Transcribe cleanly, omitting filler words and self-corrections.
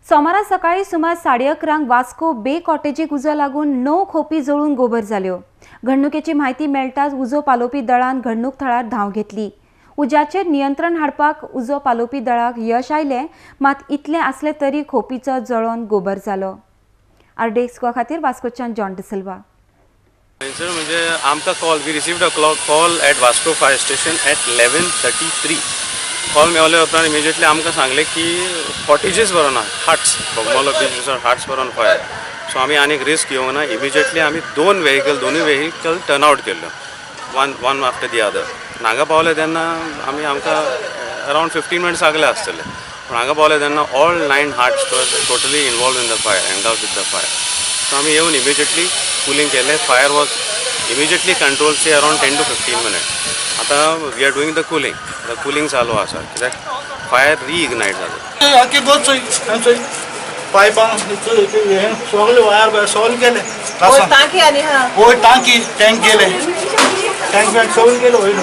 सोमारा सकाळी सुमार 11:30 वास्को बे कॉटेजीक उजो लागून 9 खोपी जळून गोबर जाल्यो। घडणुकेची म्हायती मेळटाच उजो पालोवपी दळान घडणूक थळार धांव घेतली। उज्याचेर नियंत्रण हाडपाक उजो पालोवपी दळाक यश आयलें, मात इतलें आसलें तरी खोपीचो जळोन गोबर जालो। आरडेस्को खातीर वास्कोच्यान जॉन डिसिल्वा। म्हणजे आमकां call we received a call at Vasco fire station at 11:33 call मेवल्या उपरांत इमिजिएटली आमकां सांगलें की कॉटेजीस बरोवन huts Bogmalo beach resort huts बरोवन फायर। सो आमी आनीक रिस्क घेवंक ना, इमिजिएटली आमी दोन्ही व्हेकल टर्न आउट केल्लो, वन आफ्टर दी अदर। हांगा पावले तेन्ना आमकां अरावंड 15 मिनट्स लागले आसतले, पूण हांगा पावले तेन्ना all 9 huts were totally involved in the fire, engulfed with the fire. So आमी येवन इमिजिएटली कुलिंग केलें। फायर वॉज इमिजिएटली कंट्रोल से अरावंड 10 to 15 मिनट्स। आतां we are doing the cooling चालू आसा, कित्याक फायर रिइग्नाइट जाता। पायपां सगळे वायर सॉल्व केले, टांकी टँक गेले, टँक सॉल्व केलं होईल।